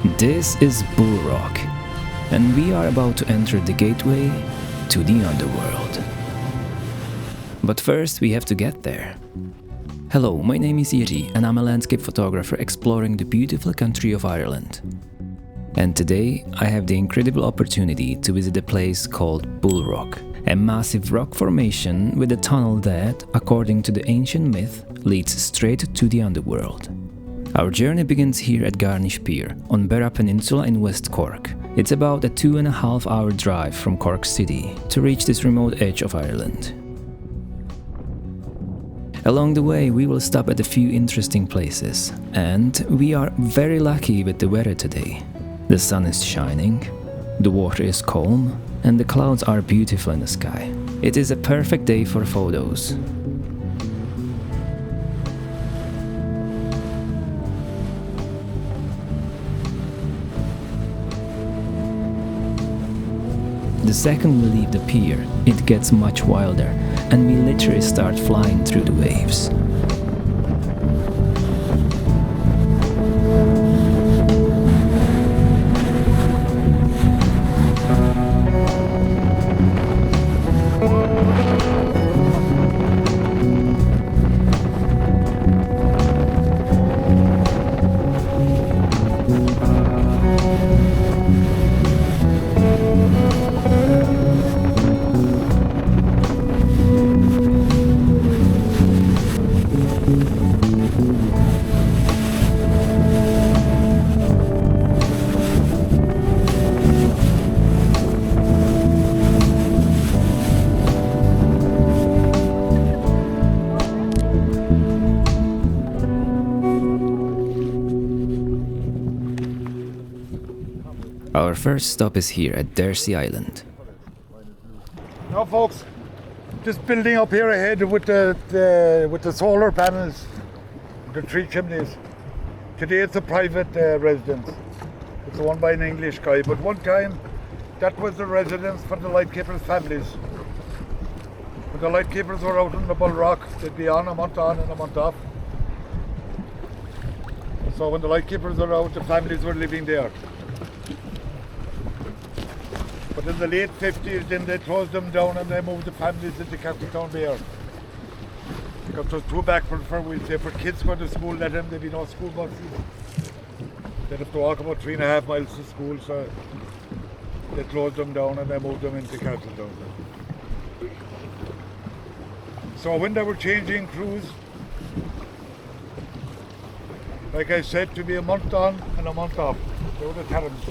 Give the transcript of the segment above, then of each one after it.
This is Bull Rock, and we are about to enter the gateway to the Underworld. But first we have to get there. Hello, my name is Yuri and I'm a landscape photographer exploring the beautiful country of Ireland. And today I have the incredible opportunity to visit a place called Bull Rock, a massive rock formation with a tunnel that, according to the ancient myth, leads straight to the Underworld. Our journey begins here at Garnish Pier, on Beara Peninsula in West Cork. It's about a 2.5-hour drive from Cork City to reach this remote edge of Ireland. Along the way we will stop at a few interesting places, and we are very lucky with the weather today. The sun is shining, the water is calm, and the clouds are beautiful in the sky. It is a perfect day for photos. The second we leave the pier, it gets much wilder, and we literally start flying through the waves. Our first stop is here at Dursey Island. Now folks, this building up here ahead with the solar panels, the 3 chimneys. Today it's a private residence. It's owned by an English guy, but one time that was the residence for the lightkeepers' families. When the lightkeepers were out on the Bull Rock, they'd be on and a month off. So when the lightkeepers were out, the families were living there. But in the late 50s, then they closed them down and they moved the families into Castletown Bear. Because it was too backward for, we'll say, for kids going to school, let them, there'd be no school buses. They'd have to walk about 3.5 miles to school, so they closed them down and they moved them into Castletown. So when they were changing crews, like I said, to be a month on and a month off, they were the terms.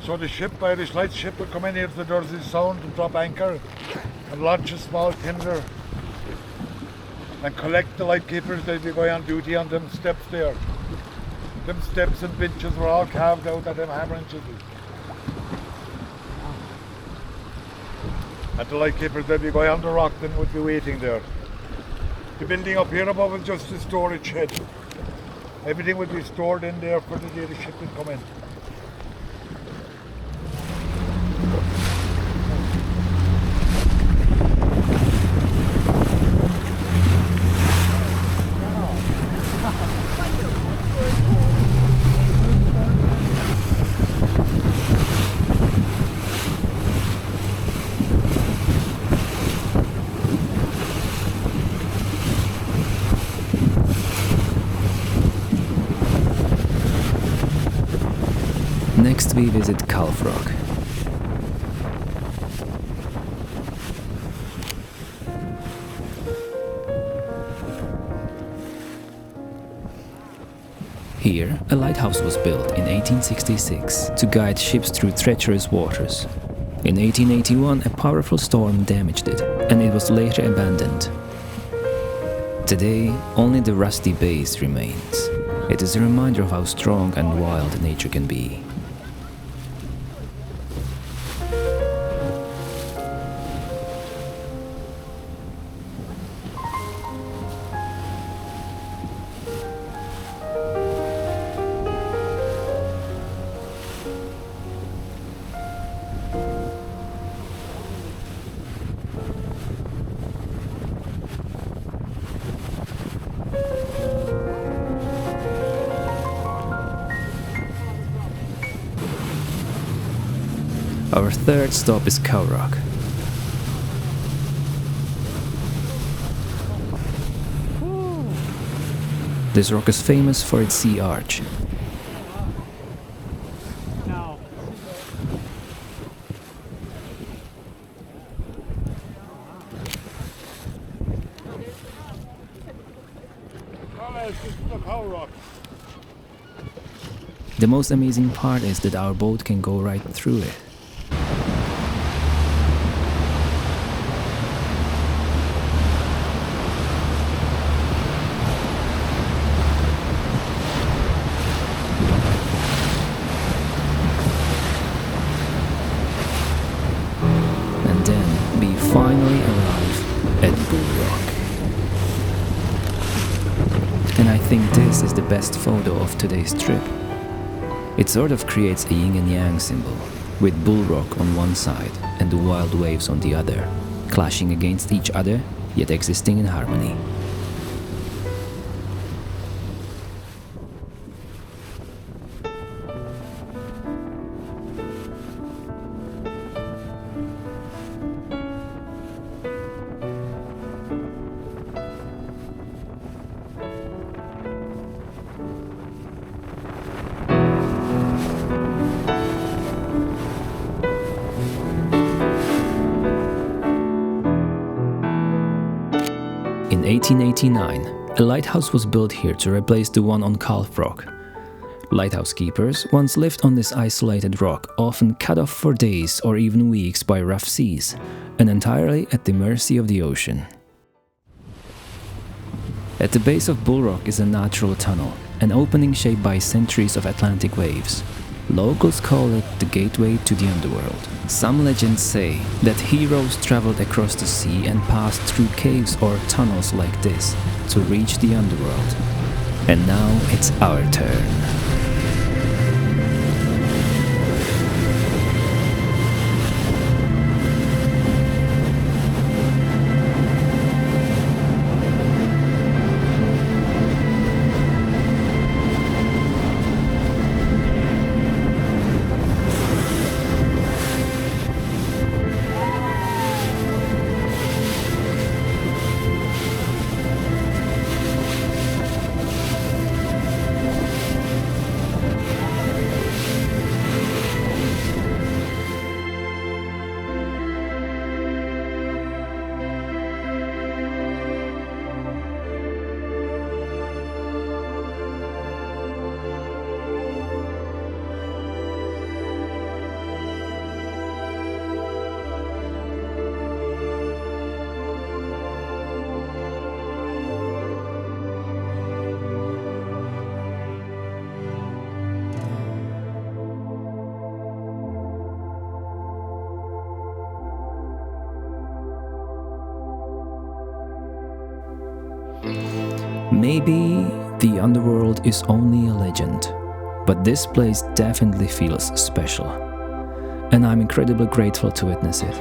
So the ship, Irish Light ship, would come in here to the Dursey Sound and drop anchor and launch a small tender and collect the lightkeepers. They'd be going on duty on them steps there. Them steps and benches were all carved out of them hammer and chisels. And the lightkeepers, they'd be going on the rock, then would be waiting there. The building up here above was just a storage shed. Everything would be stored in there for the day the ship would come in. Next we visit Calf Rock. Here, a lighthouse was built in 1866 to guide ships through treacherous waters. In 1881, a powerful storm damaged it, and it was later abandoned. Today, only the rusty base remains. It is a reminder of how strong and wild nature can be. Our third stop is Cow Rock. This rock is famous for its sea arch. The most amazing part is that our boat can go right through it. And then we finally arrive at Bull Rock. And I think this is the best photo of today's trip. It sort of creates a yin and yang symbol, with Bull Rock on one side and the wild waves on the other, clashing against each other, yet existing in harmony. In 1889, a lighthouse was built here to replace the one on Calf Rock. Lighthouse keepers once lived on this isolated rock, often cut off for days or even weeks by rough seas, and entirely at the mercy of the ocean. At the base of Bull Rock is a natural tunnel, an opening shaped by centuries of Atlantic waves. Locals call it the gateway to the underworld. Some legends say that heroes traveled across the sea and passed through caves or tunnels like this to reach the underworld. And now it's our turn. Maybe the underworld is only a legend, but this place definitely feels special, and I'm incredibly grateful to witness it.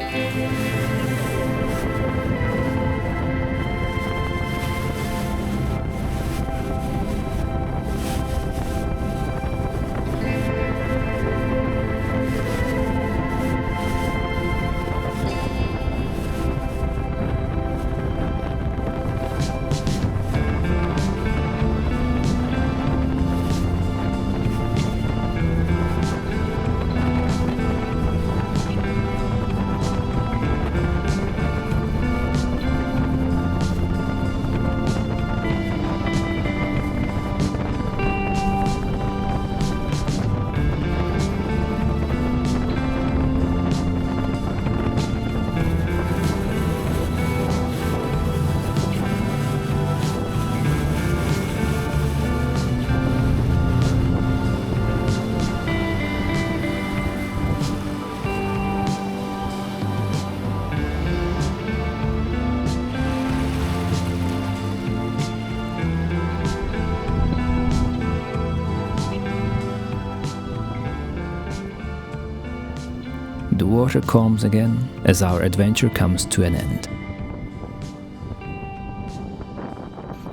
The water calms again as our adventure comes to an end.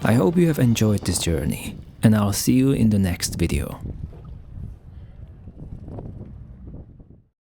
I hope you have enjoyed this journey, and I'll see you in the next video.